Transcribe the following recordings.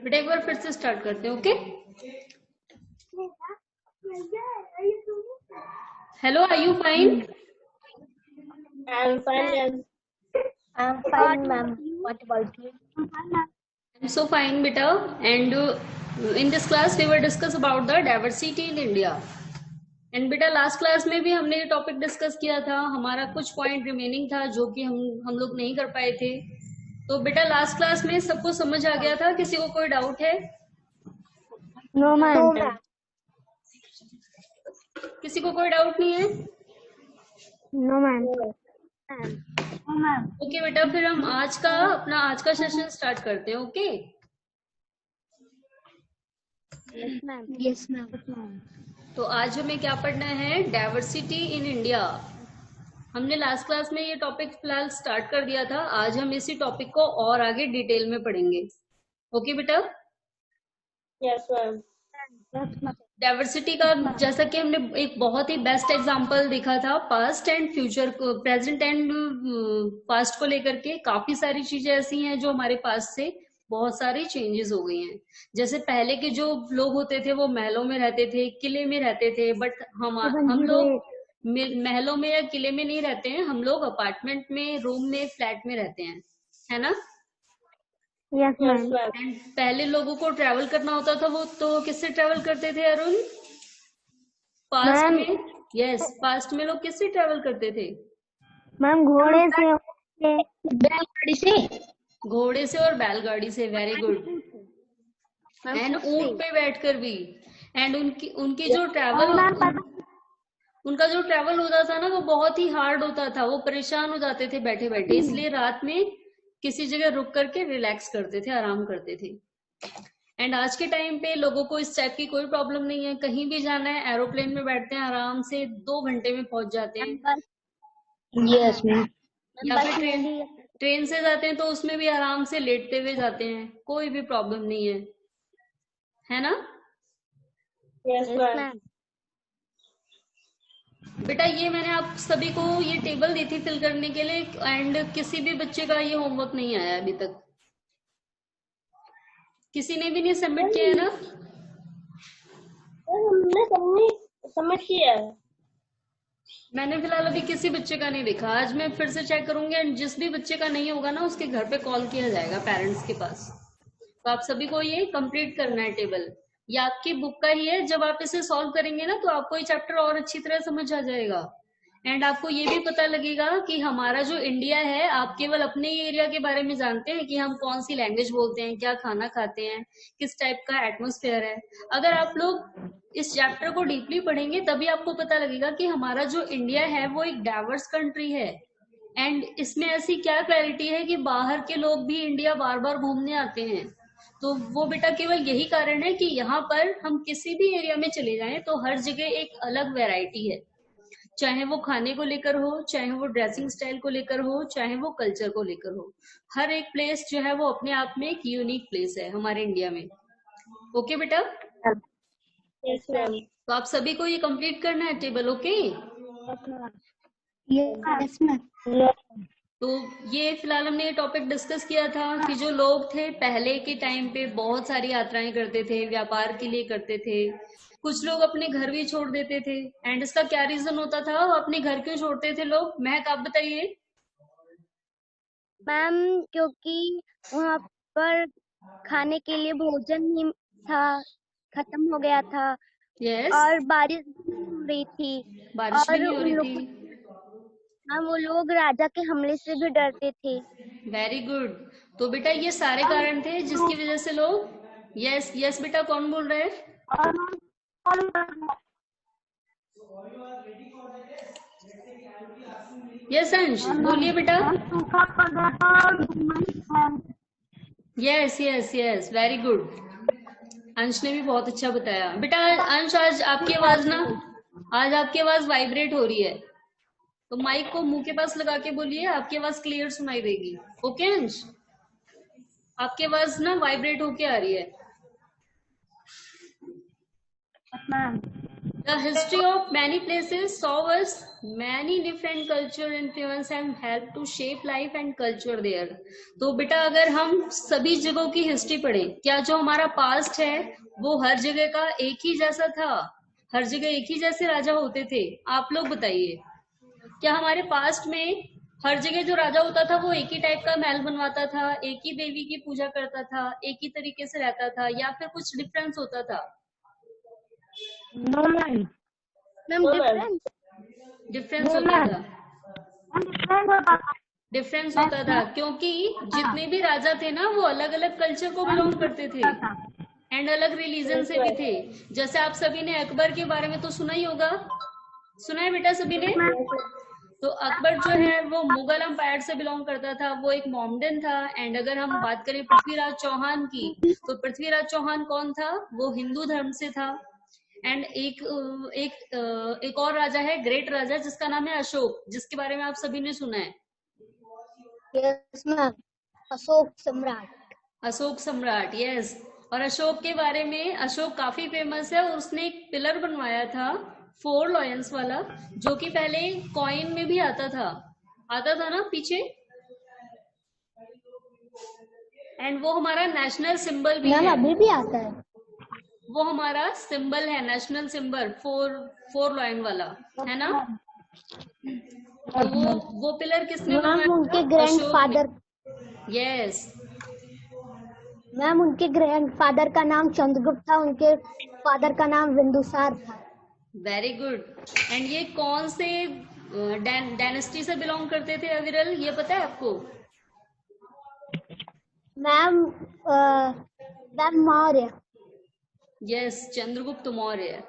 बेटा एक बार फिर से स्टार्ट करते हैं, okay? Hello, are you fine? I'm fine. I'm fine, ma'am. What about you? I'm so fine, beta. And in this class, we will discuss about the diversity in India. And बेटा last class में भी हमने ये topic discuss किया था, हमारा कुछ point remaining था जो कि हम लोग नहीं कर पाए थे। तो बेटा लास्ट क्लास में सबको समझ आ गया था? किसी को कोई डाउट है? No, ma'am. किसी को कोई डाउट नहीं है? No, ma'am. ओके बेटा, फिर हम आज का सेशन स्टार्ट करते हैं, okay? Yes, ma'am. Yes, ma'am. तो आज हमें क्या पढ़ना है? Diversity in India. हमने लास्ट क्लास में ये टॉपिक फिलहाल स्टार्ट कर दिया था, आज हम इसी टॉपिक को और आगे डिटेल में पढ़ेंगे, ओके बेटा? Yes, ma'am. डाइवर्सिटी का जैसा कि हमने एक बहुत ही बेस्ट एग्जांपल देखा था, पास्ट एंड फ्यूचर को, प्रेजेंट एंड पास्ट को लेकर के काफी सारी चीजें ऐसी हैं जो हमारे पास से बहुत सारी चेंजेस हो गई हैं। जैसे पहले के जो लोग होते थे वो महलों में रहते थे, किले में रहते थे, बट हम लोग महलों में या किले में नहीं रहते हैं, हम लोग अपार्टमेंट में, रूम में, फ्लैट में रहते हैं, है ना? Yes, Yes, ma'am. ma'am. And पहले लोगों को ट्रैवल करना होता था, वो तो किससे ट्रैवल करते थे अरुण? Past ma'am. में, यस, पास्ट में लोग किससे ट्रैवल करते थे? मैम घोड़े से, बैलगाड़ी से। घोड़े से और बैलगाड़ी से, वेरी गुड। एंड ऊंट पे बैठकर भी। एंड उनकी जो ट्रैवल, उनका जो ट्रैवल होता था ना वो बहुत ही हार्ड होता था, वो परेशान हो जाते थे बैठे बैठे, इसलिए रात में किसी जगह रुक करके रिलैक्स करते थे, आराम करते थे। एंड आज के टाइम पे लोगों को इस टाइप की कोई प्रॉब्लम नहीं है, कहीं भी जाना है एरोप्लेन में बैठते हैं, आराम से 2 घंटे में पहुंच जाते हैं। Yes, ma'am. या फिर ट्रेन से जाते हैं तो उसमें भी आराम से लेटते हुए जाते हैं, कोई भी प्रॉब्लम नहीं है ना? Yes, ma'am. बेटा ये मैंने आप सभी को ये टेबल दी थी फिल करने के लिए, एंड किसी भी बच्चे का ये होमवर्क नहीं आया अभी तक, किसी ने भी नहीं सबमिट किया है ना? हमने सबमिट किया है। मैंने फिलहाल अभी किसी बच्चे का नहीं देखा, आज मैं फिर से चेक करूंगी, एंड जिस भी बच्चे का नहीं होगा ना उसके घर पे कॉल किया जाएगा पेरेंट्स के पास। तो आप सभी को ये कंप्लीट करना है टेबल, ये आपकी बुक का ही है, जब आप इसे सॉल्व करेंगे ना तो आपको ये चैप्टर और अच्छी तरह समझ आ जाएगा, एंड आपको ये भी पता लगेगा कि हमारा जो इंडिया है, आप केवल अपने ही एरिया के बारे में जानते हैं कि हम कौन सी लैंग्वेज बोलते हैं, क्या खाना खाते हैं, किस टाइप का एटमोस्फेयर है। अगर आप लोग इस चैप्टर को डीपली पढ़ेंगे तभी आपको पता लगेगा कि हमारा जो इंडिया है वो एक डाइवर्स कंट्री है, एंड इसमें ऐसी क्या क्लैरिटी है कि बाहर के लोग भी इंडिया बार बार घूमने आते हैं। तो वो बेटा केवल यही कारण है कि यहाँ पर हम किसी भी एरिया में चले जाएं तो हर जगह एक अलग वैरायटी है, चाहे वो खाने को लेकर हो, चाहे वो ड्रेसिंग स्टाइल को लेकर हो, चाहे वो कल्चर को लेकर हो, हर एक प्लेस जो है वो अपने आप में एक यूनिक प्लेस है हमारे इंडिया में, ओके बेटा? Yes, ma'am. तो आप सभी को ये कंप्लीट करना है टेबल, ओके? Yes, ma'am. तो ये फिलहाल हमने ये टॉपिक डिस्कस किया था कि जो लोग थे पहले के टाइम पे बहुत सारी यात्राएं करते थे, व्यापार के लिए करते थे, कुछ लोग अपने घर भी छोड़ देते थे, एंड इसका क्या रीजन होता था, वो अपने घर क्यों छोड़ते थे लोग? महक आप बताइए। मैम क्योंकि वहाँ पर खाने के लिए भोजन नहीं था, खत्म हो गया था, यस, और बारिश भी नहीं हो रही थी, बारिश भी और नहीं हो उन रही लोग, थी। हाँ, वो लोग राजा के हमले से भी डरते थे। Very good. तो बेटा ये सारे कारण थे जिसकी वजह से लोग, यस यस बेटा, कौन बोल रहे हैं? यस अंश, बोलिए बेटा। Yes yes yes, very good. अंश ने भी बहुत अच्छा बताया बेटा। अंश आज आपकी आवाज वाइब्रेट हो रही है, तो माइक को मुंह के पास लगा के बोलिए, आपकी आवाज क्लियर सुनाई देगी, ओके अंश? आपकी आवाज ना वाइब्रेट होके आ रही है। The history of many places saw us many different culture influence and help to shape life and culture there. तो बेटा अगर हम सभी जगहों की हिस्ट्री पढ़ें, क्या जो हमारा पास्ट है वो हर जगह का एक ही जैसा था? हर जगह एक ही जैसे राजा होते थे? आप लोग बताइए, क्या हमारे पास्ट में हर जगह जो राजा होता था वो एक ही टाइप का महल बनवाता था, एक ही देवी की पूजा करता था, एक ही तरीके से रहता था, या फिर कुछ डिफरेंस होता था? No ma'am. मैम डिफरेंस होता था, डिफरेंस होता था, क्योंकि जितने भी राजा थे ना वो अलग अलग कल्चर को बिलोंग करते थे एंड अलग रिलीजन से भी थे। जैसे आप सभी ने अकबर के बारे में तो सुना ही होगा, सुना है बेटा सभी ने? तो अकबर जो है वो मुगल एम्पायर से बिलोंग करता था, वो एक मोमडन था। एंड अगर हम बात करें पृथ्वीराज चौहान की, तो पृथ्वीराज चौहान कौन था? वो हिंदू धर्म से था। एंड एक और राजा है, ग्रेट राजा, जिसका नाम है अशोक, जिसके बारे में आप सभी ने सुना है। यस मैम, अशोक सम्राट। अशोक सम्राट, यस। और अशोक के बारे में, अशोक काफी फेमस है और उसने एक पिलर बनवाया था 4 लॉयंस वाला, जो कि पहले कॉइन में भी आता था ना पीछे। एंड वो हमारा नेशनल सिंबल भी है, अभी भी आता है। वो हमारा सिंबल है, नेशनल सिंबल, 4 लॉयन वाला, है ना? तो वो पिलर किसने बनवाया? उनके ग्रैंडफादर। यस मैम, उनके ग्रैंडफादर का नाम चंद्रगुप्त था, उनके फादर का नाम बिंदुसार था। Very good. एंड ये कौन से डायनेस्टी से बिलोंग करते थे अविरल, ये पता है आपको? मैम मौर्य। यस, चंद्रगुप्त मौर्य।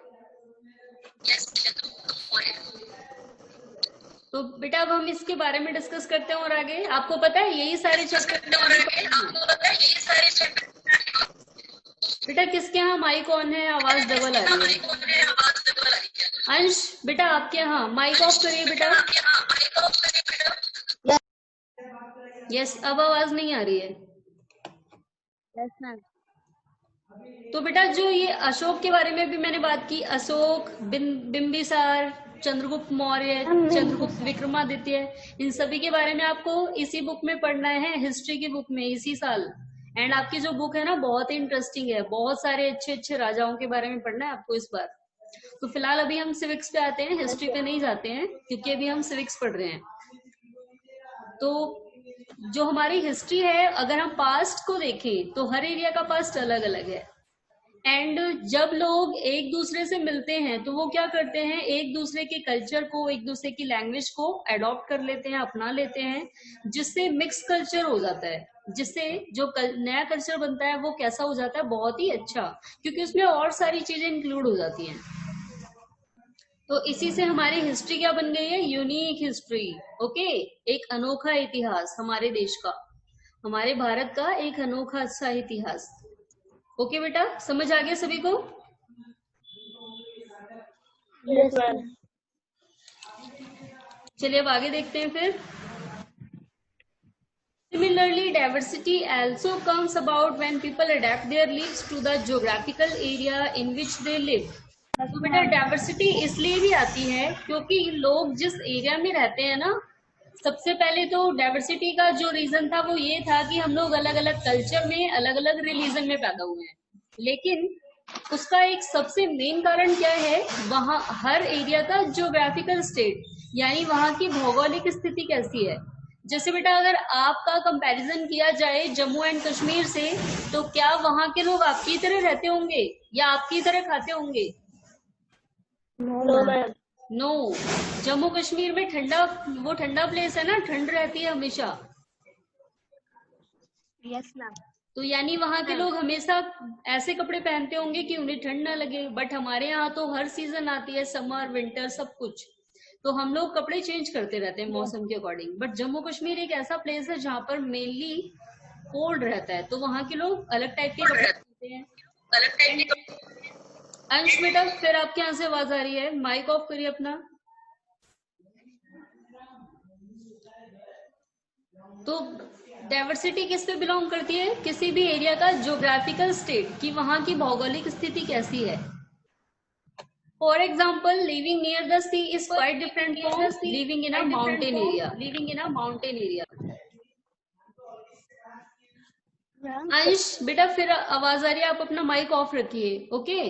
तो बेटा अब हम इसके बारे में डिस्कस करते हैं और आगे। आपको पता है यही सारे चैप्टर बेटा किसके यहाँ माइक ऑन है? आवाज डबल आ रही है। अंश बेटा आपके यहाँ माइक ऑफ करिए बेटा। यस, अब आवाज नहीं आ रही है। Yes ma'am. तो बेटा जो ये अशोक के बारे में भी मैंने बात की, अशोक, बिंबिसार, चंद्रगुप्त मौर्य, चंद्रगुप्त विक्रमादित्य, इन सभी के बारे में आपको इसी बुक में पढ़ना है, हिस्ट्री की बुक में, इसी साल। एंड आपकी जो बुक है ना बहुत ही इंटरेस्टिंग है, बहुत सारे अच्छे अच्छे राजाओं के बारे में पढ़ना है आपको इस बार। तो फिलहाल अभी हम सिविक्स पे आते हैं, हिस्ट्री पे नहीं जाते हैं, क्योंकि अभी हम सिविक्स पढ़ रहे हैं। तो जो हमारी हिस्ट्री है, अगर हम पास्ट को देखें तो हर एरिया का पास्ट अलग अलग है। एंड जब लोग एक दूसरे से मिलते हैं तो वो क्या करते हैं, एक दूसरे के कल्चर को, एक दूसरे की लैंग्वेज को अडॉप्ट कर लेते हैं, अपना लेते हैं, जिससे मिक्स कल्चर हो जाता है, जिससे जो नया कल्चर बनता है वो कैसा हो जाता है, बहुत ही अच्छा, क्योंकि उसमें और सारी चीजें इंक्लूड हो जाती हैं। तो इसी से हमारी हिस्ट्री क्या बन गई है? Unique history. ओके, एक अनोखा इतिहास हमारे देश का, हमारे भारत का एक अनोखा सा इतिहास। ओके बेटा, समझ आ गया सभी को? Yes ma'am. चलिए अब आगे देखते हैं फिर। Similarly, diversity also comes about when people adapt their lives to the geographical area in which they live. तो बेटा डाइवर्सिटी इसलिए भी आती है क्योंकि लोग जिस एरिया में रहते हैं ना, सबसे पहले तो डाइवर्सिटी का जो रीजन था वो ये था कि हम लोग अलग अलग कल्चर में, अलग अलग रिलीजन में पैदा हुए हैं। लेकिन उसका एक सबसे मेन कारण क्या है, वहाँ हर एरिया का ज्योग्राफिकल स्टेट, यानी वहाँ की भौगोलिक स्थिति कैसी है। जैसे बेटा अगर आपका कंपैरिजन किया जाए जम्मू एंड कश्मीर से, तो क्या वहाँ के लोग आपकी तरह रहते होंगे या आपकी तरह खाते होंगे? No ma'am. No. Jammu Kashmir में वो ठंडा प्लेस है ना, ठंड रहती है हमेशा। Yes ma'am. तो यानी वहाँ के लोग हमेशा ऐसे कपड़े पहनते होंगे कि उन्हें ठंड ना लगे। बट हमारे यहाँ तो हर सीजन आती है, समर, विंटर, सब कुछ, तो हम लोग कपड़े चेंज करते रहते हैं मौसम के अकॉर्डिंग। बट जम्मू कश्मीर एक ऐसा प्लेस है जहाँ पर मेनली कोल्ड रहता है, तो वहाँ के लोग अलग टाइप के कपड़े पहनते हैं। अंश बेटा फिर आपके यहाँ से आवाज आ रही है, माइक ऑफ करिए अपना। तो डाइवर्सिटी किस पे बिलोंग करती है? किसी भी एरिया का ज्योग्राफिकल स्टेट, कि वहां की भौगोलिक स्थिति कैसी है। For example, living near the sea is quite different from living in a mountain area. Ma'am अंश बेटा फिर आवाज आ रही है, आप अपना माइक ऑफ रखिए, ओके।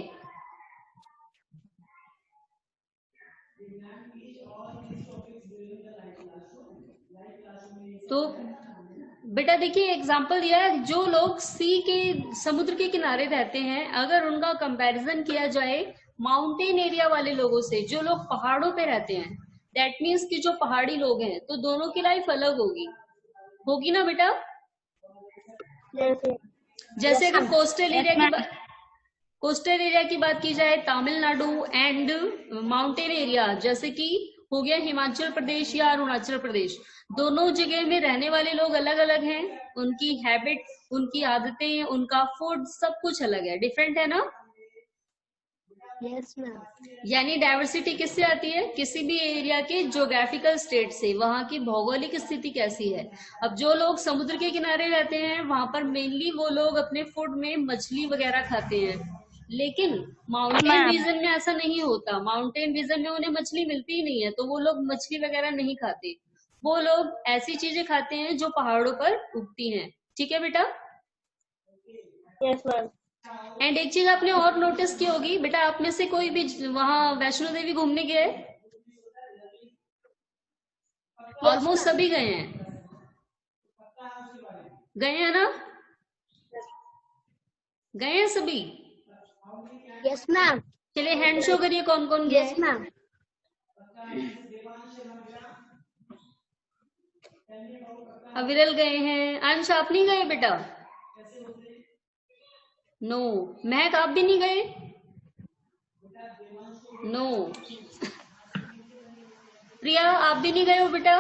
तो बेटा देखिए एग्जाम्पल दिया है, जो लोग समुद्र के किनारे रहते हैं, अगर उनका कंपैरिजन किया जाए माउंटेन एरिया वाले लोगों से, जो लोग पहाड़ों पे रहते हैं, दैट मीन्स कि जो पहाड़ी लोग हैं, तो दोनों की लाइफ अलग होगी ना बेटा। जैसे अगर कोस्टल एरिया की बात की जाए, तमिलनाडु एंड माउंटेन एरिया जैसे कि हो गया हिमाचल प्रदेश या अरुणाचल प्रदेश, दोनों जगह में रहने वाले लोग अलग अलग हैं, उनकी हैबिट, उनकी आदतें, उनका फूड सब कुछ अलग है, डिफरेंट है ना। Yes ma'am. यानी डाइवर्सिटी किससे आती है, किसी भी एरिया के ज्योग्राफिकल स्टेट से, वहां की भौगोलिक स्थिति कैसी है। अब जो लोग समुद्र के किनारे रहते हैं, वहां पर मेनली वो लोग अपने फूड में मछली वगैरह खाते हैं, लेकिन माउंटेन रीजन में ऐसा नहीं होता। माउंटेन रीजन में उन्हें मछली मिलती ही नहीं है, तो वो लोग मछली वगैरह नहीं खाते, वो लोग ऐसी चीजें खाते हैं जो पहाड़ों पर उगती हैं। ठीक है बेटा। Yes ma'am. एंड एक चीज आपने और नोटिस की होगी बेटा, आप में से कोई भी वहां वैष्णो देवी घूमने गया है? ऑलमोस्ट सभी गए हैं ना, गए हैं सभी। Yes ma'am. चलिए हैंड शो करिए, कौन कौन गया है। Yes ma'am. अविरल गए हैं, अंश आप नहीं गए बेटा? नो। महक आप भी नहीं गए? नो। प्रिया आप भी नहीं गए हो बेटा?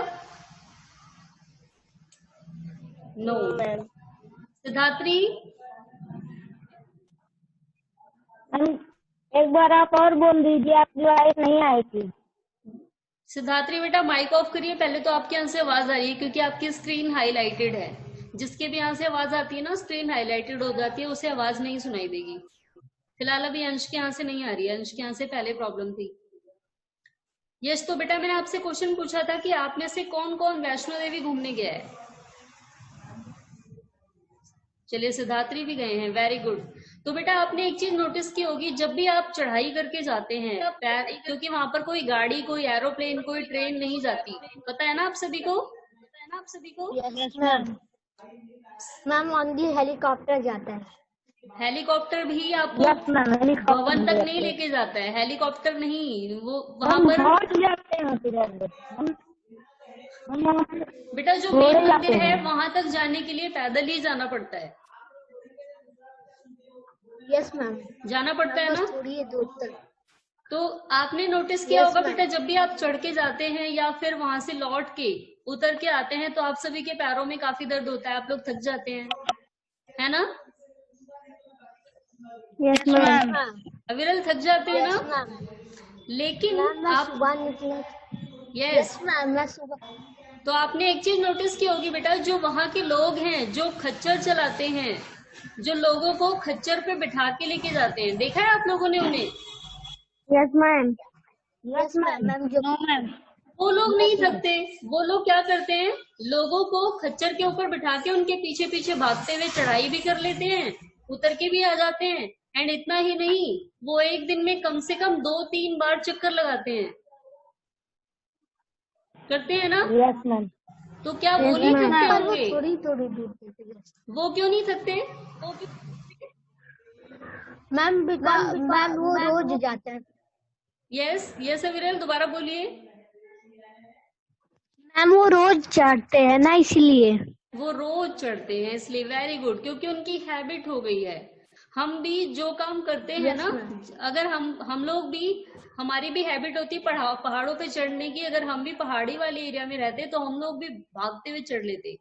नो। मैम सिद्धात्री? एक बार आप और बोल दीजिए, आपकी वाइफ नहीं आई थी। सिद्धात्री बेटा माइक ऑफ करिए पहले, तो आपके यहाँ से आवाज आ रही है क्योंकि आपकी स्क्रीन हाईलाइटेड है। जिसके भी यहाँ से आवाज आती है ना, स्क्रीन हाईलाइटेड हो जाती है, उसे आवाज नहीं सुनाई देगी। फिलहाल अभी अंश के यहाँ से नहीं आ रही है, अंश के यहाँ से पहले प्रॉब्लम थी। यश, तो बेटा मैंने आपसे क्वेश्चन पूछा था कि आप में से कौन कौन वैष्णो देवी घूमने गया है। चलिए सिद्धात्री भी गए हैं, वेरी गुड। तो बेटा आपने एक चीज नोटिस की होगी, जब भी आप चढ़ाई करके जाते हैं, क्योंकि वहां पर कोई गाड़ी, कोई एरोप्लेन, कोई ट्रेन नहीं जाती, पता है ना आप सभी को। Yes ma'am. Ma'am only helicopter जाता है। हेलीकॉप्टर भी आपको यस मैम, भवन तक नहीं लेके जाता है, हेलीकॉप्टर नहीं, वो वहां पर जाते हैं बेटा जो मेन मंदिर है वहां तक जाने के लिए पैदल ही जाना पड़ता है। Yes ma'am. जाना पड़ता है ना। थोड़ी दूर तक। तो आपने नोटिस किया होगा बेटा, जब भी आप चढ़ के जाते हैं या फिर वहां से लौट के उतर के आते हैं, तो आप सभी के पैरों में काफी दर्द होता है, आप लोग थक जाते हैं, है ना। Yes ma'am. अविरल थक जाते हैं ना। लेकिन आप यस मैम, मैं सुबह। तो आपने एक चीज नोटिस की होगी बेटा, जो वहां के लोग हैं जो खच्चर चलाते हैं, जो लोगों को खच्चर पे बिठा के लेके जाते हैं, देखा है आप लोगों ने उन्हें। Yes ma'am. Yes ma'am. No ma'am. वो लोग नहीं थकते, वो लोग क्या करते हैं, लोगों को खच्चर के ऊपर बिठा के उनके पीछे पीछे भागते हुए चढ़ाई भी कर लेते हैं, उतर के भी आ जाते हैं। एंड इतना ही नहीं, वो एक दिन में कम से कम 2-3 बार चक्कर लगाते हैं, करते हैं ना। Yes ma'am. तो क्या वो नहीं थकते होंगे? थोड़ी थोड़ी दूर। वो क्यों नहीं थकते? मैम मैम वो रोज जाते हैं। यस अविरल दोबारा बोलिए। मैम वो रोज चढ़ते हैं ना, इसलिए। वो रोज चढ़ते हैं इसलिए, वेरी गुड, क्योंकि उनकी हैबिट हो गई है। हम भी जो काम करते हैं ना, अगर हम लोग भी, हमारी भी हैबिट होती पहाड़ों पे चढ़ने की, अगर हम भी पहाड़ी वाले एरिया में रहते तो हम लोग भी भागते हुए चढ़ लेते।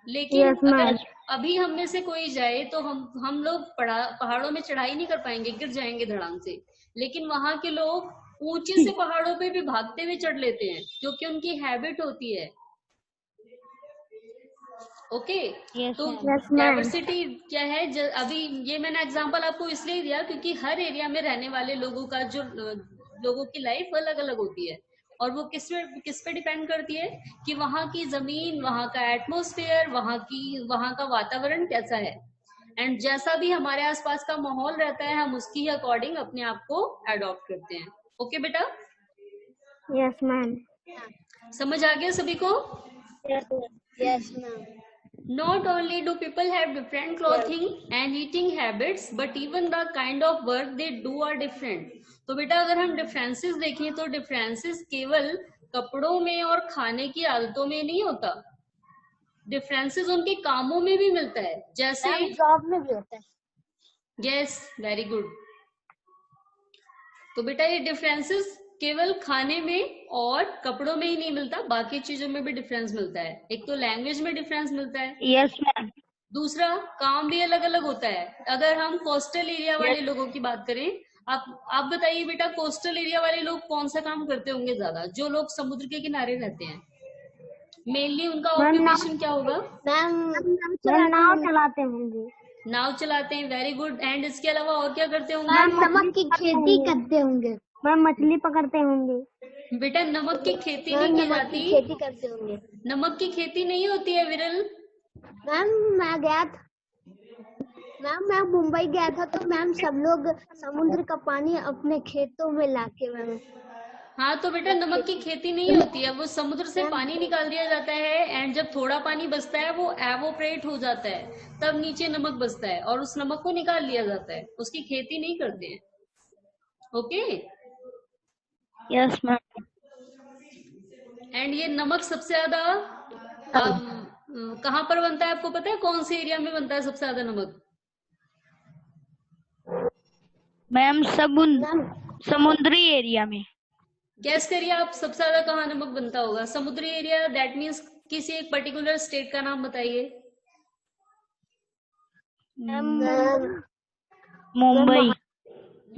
लेकिन अगर अभी हम में से कोई जाए तो हम लोग पहाड़ों में चढ़ाई नहीं कर पाएंगे, गिर जाएंगे धड़ाम से। लेकिन वहां के लोग ऊंचे से पहाड़ों पे भी भागते हुए चढ़ लेते हैं, क्योंकि उनकी हैबिट होती है। ओके। Yes, तो ma'am. Yes, ma'am. डाइवर्सिटी क्या है, अभी ये मैंने एग्जांपल आपको इसलिए दिया क्योंकि हर एरिया में रहने वाले लोगों का जो लोगों की लाइफ अलग अलग होती है, और वो किस पे डिपेंड करती है कि वहाँ की जमीन, वहाँ का एटमोस्फेयर, वहाँ का वातावरण कैसा है, एंड जैसा भी हमारे आसपास का माहौल रहता है हम उसकी अकॉर्डिंग अपने आप को अडॉप्ट करते हैं। ओके बेटा, Yes, ma'am. समझ आ गया सभी को? Yes, ma'am. Not only do people have different clothing and eating habits, but even the kind of work they do are different. तो बेटा अगर हम डिफरेंसेस देखें तो डिफरेंसेस केवल कपड़ों में और खाने की आदतों में नहीं होता, डिफरेंसेस उनके कामों में भी मिलता है। जैसे मैम जॉब में भी होता है। Yes, very good. तो बेटा ये डिफरेंसेस केवल खाने में और कपड़ों में ही नहीं मिलता, बाकी चीजों में भी डिफरेंस मिलता है। एक तो लैंग्वेज में डिफरेंस मिलता है, Yes, ma'am. दूसरा काम भी अलग अलग होता है। अगर हम कोस्टल एरिया वाले लोगों की बात करें, आप बताइए बेटा, कोस्टल एरिया वाले लोग कौन सा काम करते होंगे ज्यादा? जो लोग समुद्र के किनारे रहते हैं, मेनली उनका ऑक्यूपेशन क्या होगा? मैम मैम नाव चलाते होंगे। नाव चलाते हैं, वेरी गुड। एंड इसके अलावा और क्या करते होंगे? मैम नमक की खेती करते होंगे। मैम मछली पकड़ते होंगे। बेटा नमक की खेती मैम नहीं की नमक की जाती, खेती करते होंगे। नमक की खेती नहीं होती है विरल। मैम मैं गया था, मैम मैं मुंबई गया था तो मैम सब लोग समुद्र का पानी अपने खेतों में लाके मैम। हाँ तो बेटा नमक की खेती नहीं होती है, वो समुद्र से पानी निकाल दिया जाता है, एंड जब थोड़ा पानी बचता है वो एवोपरेट हो जाता है, तब नीचे नमक बचता है और उस नमक को निकाल लिया जाता है, उसकी खेती नहीं करते हैं। ओके। Yes ma'am. एंड ये नमक सबसे ज्यादा कहाँ पर बनता है आपको पता है? कौन से एरिया में बनता है सबसे ज्यादा नमक? मैम समुद्री एरिया में। गैस करिए आप, सबसे ज्यादा कहाँ नमक बनता होगा? समुद्री एरिया, दैट मीन्स किसी एक पर्टिकुलर स्टेट का नाम बताइए। मुंबई।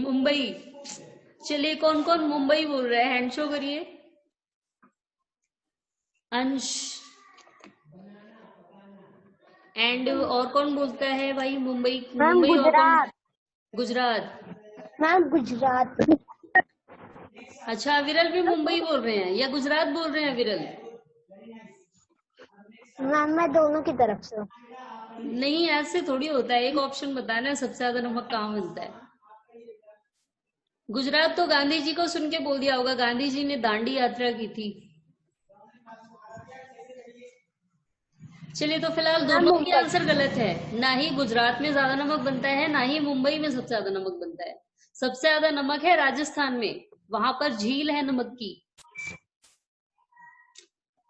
मुंबई। चलिए कौन कौन मुंबई बोल रहा है, हैंड शो करिए। अंश। एंड और कौन बोलता है भाई मुंबई? मुंबई और कौन? गुजरात। मैम गुजरात। अच्छा, विरल भी मुंबई बोल रहे हैं या गुजरात बोल रहे हैं विरल? मैम मैं दोनों की तरफ से। नहीं, ऐसे थोड़ी होता है, एक ऑप्शन बताना सबसे ज्यादा नमक कहाँ मिलता है। गुजरात तो गांधी जी को सुन के बोल दिया होगा, गांधी जी ने दांडी यात्रा की थी। चलिए तो फिलहाल दोनों की आंसर गलत है, ना ही गुजरात में ज्यादा नमक बनता है, ना ही मुंबई में सबसे ज्यादा नमक बनता है। सबसे ज्यादा नमक है राजस्थान में, वहां पर झील है नमक की।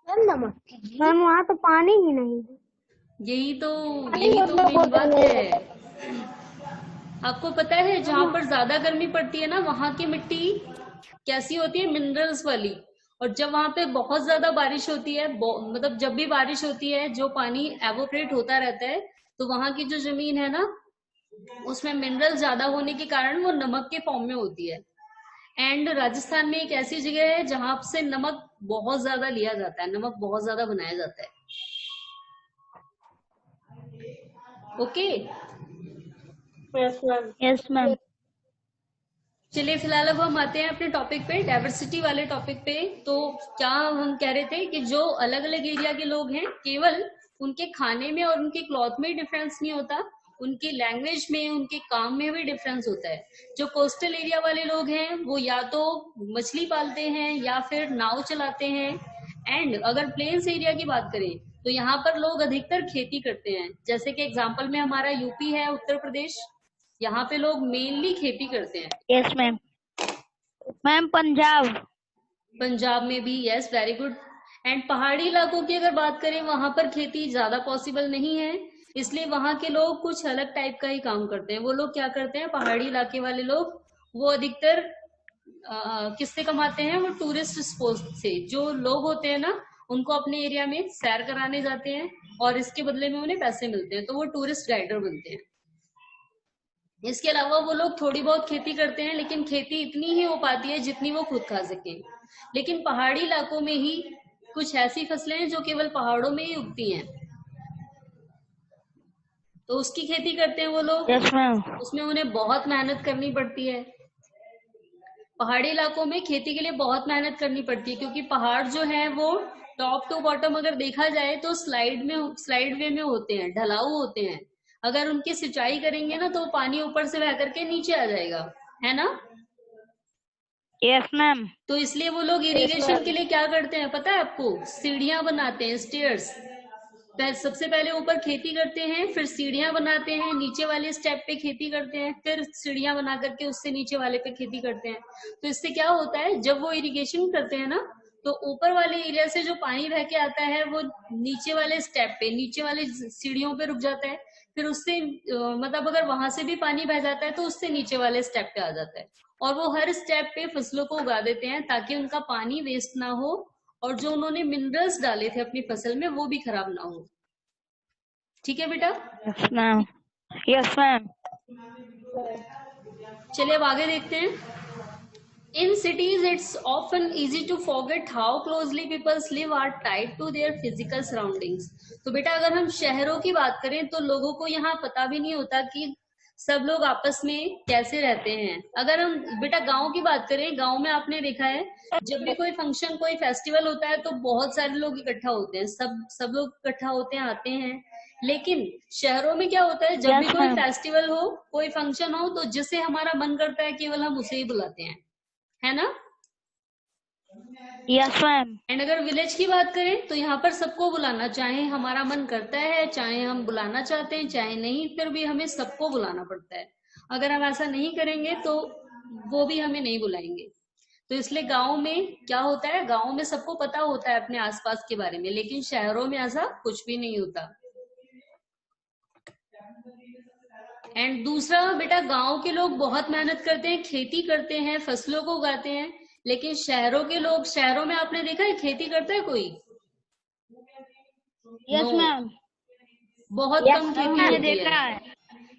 नमक की मैम वहाँ तो पानी ही नहीं। यही तो मेन बात है। आपको पता है जहाँ पर ज्यादा गर्मी पड़ती है ना, वहां की मिट्टी कैसी होती है? मिनरल्स वाली। और जब वहां पे बहुत ज्यादा बारिश होती है, मतलब जब भी बारिश होती है, जो पानी एवोपरेट होता रहता है, तो वहां की जो जमीन है ना, उसमें मिनरल ज्यादा होने के कारण वो नमक के फॉर्म में होती है। एंड राजस्थान में एक ऐसी जगह है जहां से नमक बहुत ज्यादा लिया जाता है, नमक बहुत ज्यादा बनाया जाता है। ओके। Yes ma'am. चलिए फिलहाल अब हम आते हैं अपने टॉपिक पे, डाइवर्सिटी वाले टॉपिक पे। तो क्या हम कह रहे थे कि जो अलग अलग एरिया के लोग हैं, केवल उनके खाने में और उनके क्लॉथ में डिफरेंस नहीं होता, उनकी लैंग्वेज में, उनके काम में भी डिफरेंस होता है। जो कोस्टल एरिया वाले लोग हैं वो या तो मछली पालते हैं या फिर नाव चलाते हैं। एंड अगर प्लेन्स एरिया की बात करें तो यहाँ पर लोग अधिकतर खेती करते हैं। जैसे कि एग्जाम्पल में हमारा यूपी है, उत्तर प्रदेश, यहाँ पे लोग मेनली खेती करते हैं। Yes ma'am. मैम पंजाब में भी, यस वेरी गुड। एंड पहाड़ी इलाकों की अगर बात करें, वहां पर खेती ज्यादा पॉसिबल नहीं है, इसलिए वहां के लोग कुछ अलग टाइप का ही काम करते हैं। वो लोग क्या करते हैं, पहाड़ी इलाके वाले लोग, वो अधिकतर किससे कमाते हैं? वो टूरिस्ट स्पॉट से। जो लोग होते हैं ना, उनको अपने एरिया में सैर कराने जाते हैं और इसके बदले में उन्हें पैसे मिलते हैं, तो वो टूरिस्ट गाइडर बनते हैं। इसके अलावा वो लोग थोड़ी बहुत खेती करते हैं, लेकिन खेती इतनी ही हो पाती है जितनी वो खुद खा सकें। लेकिन पहाड़ी इलाकों में ही कुछ ऐसी फसलें हैं जो केवल पहाड़ों में ही उगती हैं। तो उसकी खेती करते हैं वो लोग। Yes, ma'am. उसमें उन्हें बहुत मेहनत करनी पड़ती है। पहाड़ी इलाकों में खेती के लिए बहुत मेहनत करनी पड़ती है, क्योंकि पहाड़ जो है वो टॉप टू बॉटम अगर देखा जाए तो स्लाइड वे में होते हैं, ढलाऊ होते हैं। अगर उनकी सिंचाई करेंगे ना तो पानी ऊपर से बह करके नीचे आ जाएगा, है ना। Yes, ma'am. तो इसलिए वो लोग इरिगेशन के लिए क्या करते हैं पता है आपको? सीढ़ियां बनाते हैं, स्टेयर्स। सबसे पहले ऊपर खेती करते हैं, फिर सीढ़ियां बनाते हैं, नीचे वाले स्टेप पे खेती करते हैं, फिर सीढ़ियां बना करके उससे नीचे वाले पे खेती करते हैं। तो इससे क्या होता है, जब वो इरिगेशन करते हैं ना, तो ऊपर वाले एरिया से जो पानी बह के आता है वो नीचे वाले स्टेप पे, नीचे वाले सीढ़ियों पे रुक जाता है। फिर उससे मतलब अगर वहां से भी पानी बह जाता है तो उससे नीचे वाले स्टेप पे आ जाता है। और वो हर स्टेप पे फसलों को उगा देते हैं ताकि उनका पानी वेस्ट ना हो, और जो उन्होंने मिनरल्स डाले थे अपनी फसल में वो भी खराब ना हो। ठीक है बेटा। Yes, ma'am. Yes, ma'am. चलिए अब आगे देखते हैं। In cities, it's often easy to forget how closely people live are tied to their physical surroundings. तो बेटा अगर हम शहरों की बात करें तो लोगों को यहाँ पता भी नहीं होता कि सब लोग आपस में कैसे रहते हैं। अगर हम बेटा गांव की बात करें, गांव में आपने देखा है जब भी कोई फंक्शन, कोई फेस्टिवल होता है तो बहुत सारे लोग इकट्ठा होते हैं, सब लोग इकट्ठा होते हैं, आते हैं। लेकिन शहरों में क्या होता है, जब Yes, भी कोई ma'am. फेस्टिवल हो, कोई फंक्शन हो, तो जिसे हमारा मन करता है केवल हम उसे ही बुलाते हैं, है ना। Yes, ma'am. एंड अगर विलेज की बात करें तो यहाँ पर सबको बुलाना, चाहे हमारा मन करता है, चाहे हम बुलाना चाहते हैं, चाहे नहीं, फिर भी हमें सबको बुलाना पड़ता है। अगर हम ऐसा नहीं करेंगे तो वो भी हमें नहीं बुलाएंगे। तो इसलिए गांव में क्या होता है, गांव में सबको पता होता है अपने आसपास के बारे में, लेकिन शहरों में ऐसा कुछ भी नहीं होता। एंड दूसरा बेटा, गांव के लोग बहुत मेहनत करते हैं, खेती करते हैं, फसलों को उगाते हैं। लेकिन शहरों के लोग, शहरों में आपने देखा है खेती करता है कोई? Yes, no, ma'am. बहुत Yes, कम ma'am. खेती मैंने होती देखा है। है।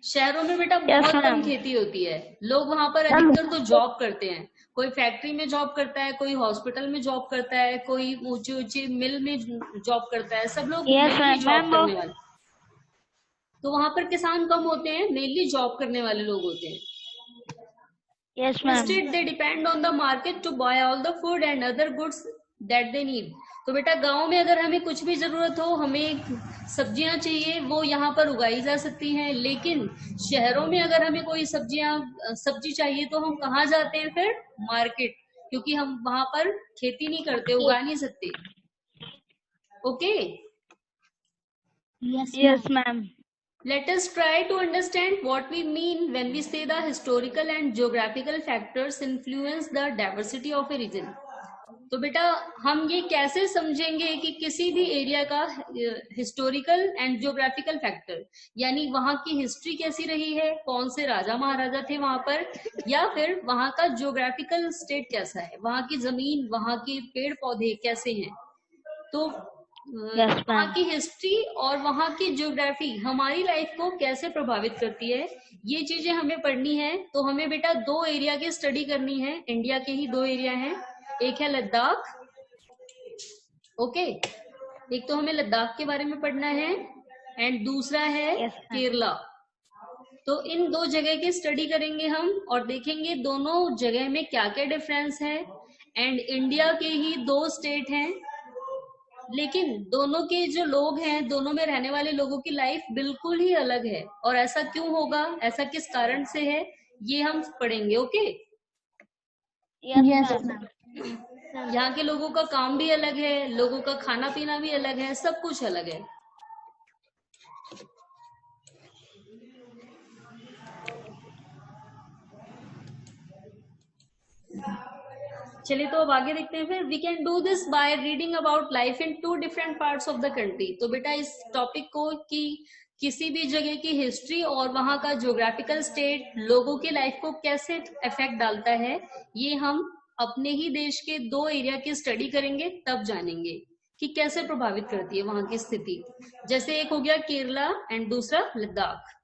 शहरों में बेटा Yes, बहुत कम ma'am. खेती होती है। लोग वहां पर अधिकतर तो जॉब करते हैं, कोई फैक्ट्री में जॉब करता है, कोई हॉस्पिटल में जॉब करता है, कोई ऊंची ऊंची मिल में जॉब करता है, सब लोग Yes, mainly ma'am. Job Ma'am, करने वाले। तो वहां पर किसान कम होते हैं, मेनली जॉब करने वाले लोग होते हैं। Yes, ma'am. Instead, they depend on the market to buy all the food and other goods that they need. तो बेटा गांव में अगर हमें कुछ भी जरूरत हो, हमें सब्जियां चाहिए, वो यहाँ पर उगाई जा सकती हैं। लेकिन शहरों में अगर हमें कोई सब्जी चाहिए तो हम कहाँ जाते हैं फिर? मार्केट, क्योंकि हम वहां पर खेती नहीं करते, उगा नहीं सकते। Okay. Yes, ma'am. Let us try to understand what we mean when we say the historical and geographical factors influence the diversity of a region. तो बेटा हम ये कैसे समझेंगे कि किसी भी एरिया का हिस्टोरिकल एंड जियोग्राफिकल फैक्टर, यानी वहां की हिस्ट्री कैसी रही है, कौन से राजा महाराजा थे वहां पर, या फिर वहां का जियोग्राफिकल स्टेट कैसा है, वहां की जमीन, वहां के पेड़ पौधे कैसे हैं। तो Yes, वहाँ ma'am. की हिस्ट्री और वहाँ की ज्योग्राफी हमारी लाइफ को कैसे प्रभावित करती है, ये चीजें हमें पढ़नी है। तो हमें बेटा 2 एरिया की स्टडी करनी है। इंडिया के ही 2 एरिया हैं, एक है लद्दाख, ओके, एक तो हमें लद्दाख के बारे में पढ़ना है, एंड दूसरा है Yes, ma'am. केरला। तो इन 2 जगह की स्टडी करेंगे हम और देखेंगे दोनों जगह में क्या क्या डिफरेंस है। एंड इंडिया के ही 2 स्टेट हैं, लेकिन दोनों के जो लोग हैं, दोनों में रहने वाले लोगों की लाइफ बिल्कुल ही अलग है। और ऐसा क्यों होगा, ऐसा किस कारण से है, ये हम पढ़ेंगे। ओके। Yes, ma'am. यहाँ के लोगों का काम भी अलग है, लोगों का खाना पीना भी अलग है, सब कुछ अलग है। चलिए तो अब आगे देखते हैं फिर। We can do this by reading about life in 2 different parts of the country. तो बेटा इस टॉपिक को कि किसी भी जगह की हिस्ट्री और वहां का ज्योग्राफिकल स्टेट लोगों की लाइफ को कैसे इफेक्ट डालता है, ये हम अपने ही देश के 2 एरिया की स्टडी करेंगे, तब जानेंगे कि कैसे प्रभावित करती है वहां की स्थिति। जैसे एक हो गया केरला एंड दूसरा लद्दाख।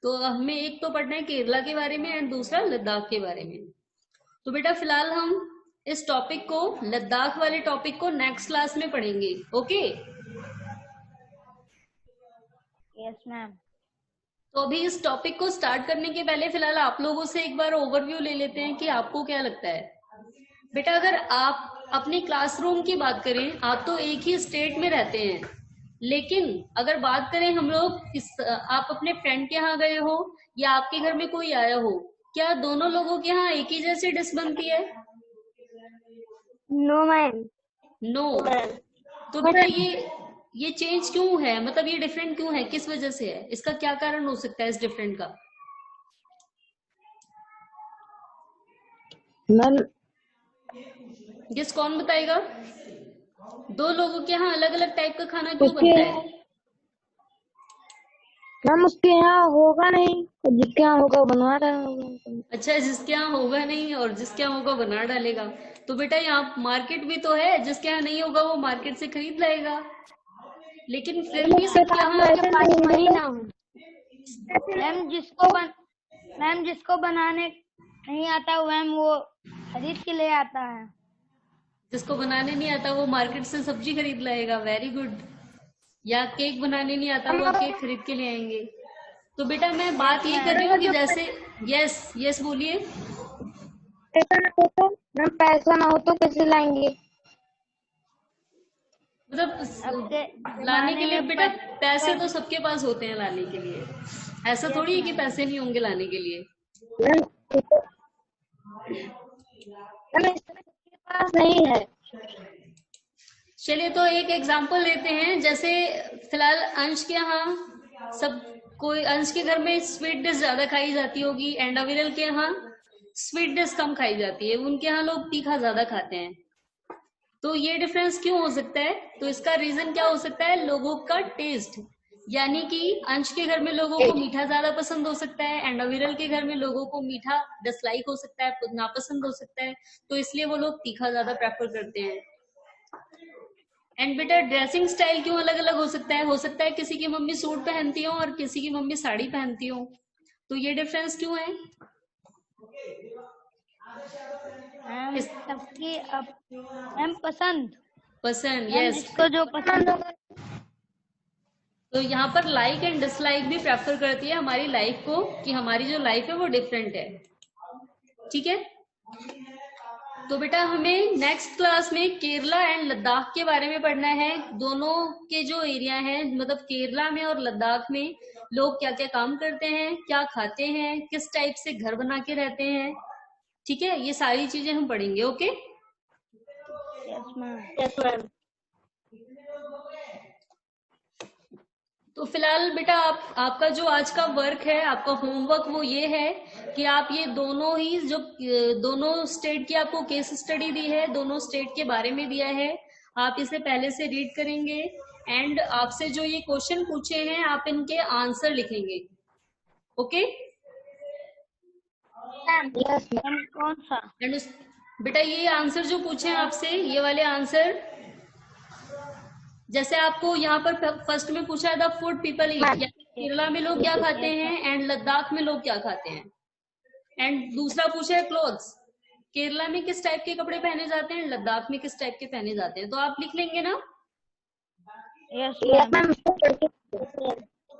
तो हमें एक तो पढ़ना है केरला के बारे में एंड दूसरा लद्दाख के बारे में। तो बेटा फिलहाल हम इस टॉपिक को, लद्दाख वाले टॉपिक को नेक्स्ट क्लास में पढ़ेंगे। ओके। Yes, ma'am. तो अभी इस टॉपिक को स्टार्ट करने के पहले फिलहाल आप लोगों से एक बार ओवरव्यू ले लेते हैं कि आपको क्या लगता है। बेटा अगर आप अपनी क्लासरूम की बात करें, आप तो एक ही स्टेट में रहते हैं, लेकिन अगर बात करें हम लोग आप अपने फ्रेंड के यहाँ गए हो या आपके घर में कोई आया हो, क्या दोनों लोगों के यहाँ एक ही जैसी डिश बनती है? No, ma'am. नो। तो बेटा ये चेंज क्यों है, मतलब ये डिफरेंट क्यों है, किस वजह से है, इसका क्या कारण हो सकता है इस डिफरेंट का? मैम गेस कौन बताएगा? दो लोगों के यहाँ अलग अलग टाइप का खाना क्यों उसके बनता है? मैम उसके यहाँ होगा नहीं, तो जिसके यहाँ होगा वो बनवा रहा होगा। अच्छा, जिसके यहाँ होगा नहीं और जिसके यहाँ होगा बना डालेगा। तो बेटा यहाँ मार्केट भी तो है, जिसके यहाँ नहीं होगा वो मार्केट से खरीद लाएगा, लेकिन फिर भी सबके यहाँ ऐसे नहीं ना। मैम जिसको बनाने नहीं आता मैम वो खरीद के ले आता है। जिसको बनाने नहीं आता वो मार्केट से सब्जी खरीद लाएगा। Very good. या केक बनाने नहीं आता वो केक खरीद के ले आएंगे। तो बेटा मैं बात ये कर रही हूँ कि जैसे, यस यस बोलिए। पैसा ना हो तो मैम, पैसा ना हो तो कैसे लाएंगे? मतलब लाने के लिए बेटा पैसे तो सबके पास होते हैं लाने के लिए, ऐसा थोड़ी है कि पैसे नहीं होंगे लाने के लिए। मैम इसके पास नहीं है। चलिए तो एक एग्जांपल लेते हैं, जैसे फिलहाल अंश के यहाँ सब कोई, अंश के घर में स्वीट डिश ज्यादा खाई जाती होगी एंड अविरल के यहाँ स्वीट डिश कम खाई जाती है, उनके यहाँ लोग तीखा ज्यादा खाते हैं। तो ये डिफरेंस क्यों हो सकता है? तो इसका रीजन क्या हो सकता है? लोगों का टेस्ट, यानी कि अंश के घर में लोगों को मीठा ज्यादा पसंद हो सकता है एंड अविरल के घर में लोगों को मीठा डिसलाइक हो सकता है, नापसंद हो सकता है, तो इसलिए वो लोग तीखा ज्यादा प्रेफर करते हैं। एंड बेटा ड्रेसिंग स्टाइल क्यों अलग अलग हो सकता है किसी की मम्मी सूट पहनती हो और किसी की मम्मी साड़ी पहनती हो, तो ये डिफरेंस क्यों है? सबकी मैम पसंद यस। जिसको जो पसंद होगा। तो यहाँ पर लाइक एंड डिसलाइक भी प्रेफर करती है हमारी लाइफ को, कि हमारी जो लाइफ है वो डिफरेंट है। ठीक है, तो बेटा हमें नेक्स्ट क्लास में केरला एंड लद्दाख के बारे में पढ़ना है। दोनों के जो एरिया हैं, मतलब केरला में और लद्दाख में लोग क्या क्या काम करते हैं, क्या खाते हैं, किस टाइप से घर बना के रहते हैं। ठीक है, ये सारी चीजें हम पढ़ेंगे। Okay yes ma'am. तो फिलहाल बेटा आपका जो आज का वर्क है, आपका होमवर्क वो ये है कि आप ये दोनों ही जो दोनों स्टेट की आपको केस स्टडी दी है, दोनों स्टेट के बारे में दिया है, आप इसे पहले से रीड करेंगे एंड आपसे जो ये क्वेश्चन पूछे हैं आप इनके आंसर लिखेंगे। Okay yes ma'am. कौन सा? एंड बेटा ये आंसर जो पूछे हैं आपसे, ये वाले आंसर, जैसे आपको यहाँ पर फर्स्ट में पूछा था फूड पीपल ईट, केरला में लोग क्या खाते हैं एंड लद्दाख में लोग क्या खाते हैं। एंड दूसरा पूछा है क्लोथ्स, केरला में किस टाइप के कपड़े पहने जाते हैं, लद्दाख में किस टाइप के पहने जाते हैं। तो आप लिख लेंगे ना? Yes ma'am.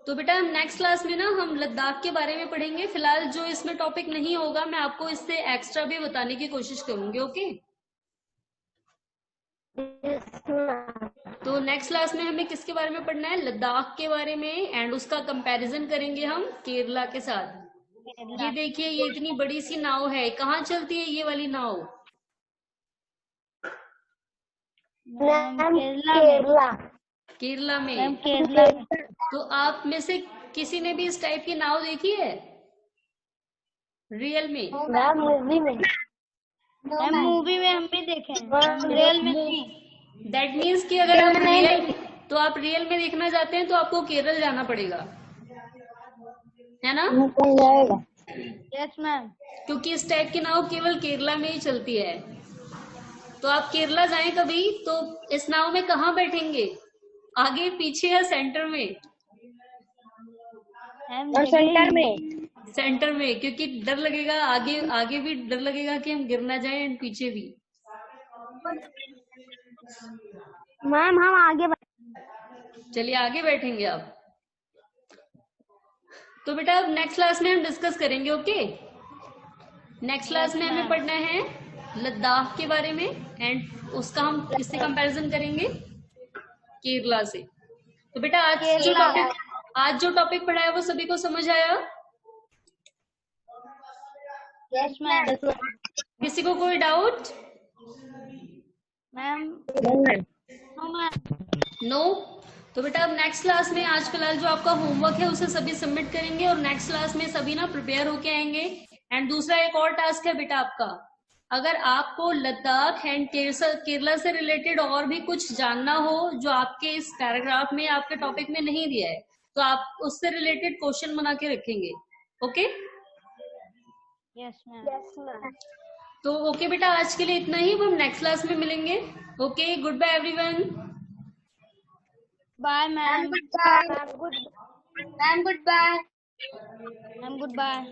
तो बेटा हम नेक्स्ट क्लास में ना हम लद्दाख के बारे में पढ़ेंगे। फिलहाल जो इसमें टॉपिक नहीं होगा मैं आपको इससे एक्स्ट्रा भी बताने की कोशिश करूंगी। ओके तो नेक्स्ट क्लास में हमें किसके बारे में पढ़ना है? लद्दाख के बारे में, एंड उसका कंपैरिजन करेंगे हम केरला के साथ। ये देखिए, ये इतनी बड़ी सी नाव है, कहाँ चलती है ये वाली नाव? केरला। केरला में। केरला में। तो आप में से किसी ने भी इस टाइप की नाव देखी है रियल में? मैम मूवी में। मूवी में हम भी देखे हैं, रियल में नहीं। दैट मीन्स कि अगर आप रियल, तो आप रियल में देखना चाहते हैं तो आपको केरल जाना पड़ेगा, है ना? Yes ma'am. क्योंकि इस टाइप की नाव केवल केरला में ही चलती है। तो आप केरला जाएं कभी तो इस नाव में कहाँ बैठेंगे, आगे पीछे या सेंटर में? सेंटर में। सेंटर में, क्योंकि डर लगेगा, आगे आगे भी डर लगेगा कि हम गिर ना जाए एंड पीछे भी। मैम हम आगे चलिए आगे बैठेंगे आप। तो बेटा अब नेक्स्ट क्लास में हम डिस्कस करेंगे, ओके। नेक्स्ट क्लास में हमें पढ़ना है लद्दाख के बारे में, एंड उसका हम किससे कंपैरिजन करेंगे, केरला से। तो बेटा आज जो टॉपिक पढ़ा है वो सभी को समझ आया? Yes ma'am. किसी को कोई डाउट? Ma'am no. तो बेटा अब नेक्स्ट क्लास में आज फिलहाल जो आपका होमवर्क है उसे सभी सबमिट करेंगे, और नेक्स्ट क्लास में सभी ना प्रिपेयर होके आएंगे। एंड दूसरा एक और टास्क है बेटा आपका, अगर आपको लद्दाख एंड केरला से रिलेटेड और भी कुछ जानना हो जो आपके इस पैराग्राफ में आपके टॉपिक में नहीं दिया है, तो आप उससे रिलेटेड क्वेश्चन बना के रखेंगे, okay. Yes ma'am. Yes ma'am. तो ओके बेटा, आज के लिए इतना ही, अब हम नेक्स्ट क्लास में मिलेंगे। Okay, goodbye everyone. Bye ma'am. Ma'am goodbye. Ma'am good bye.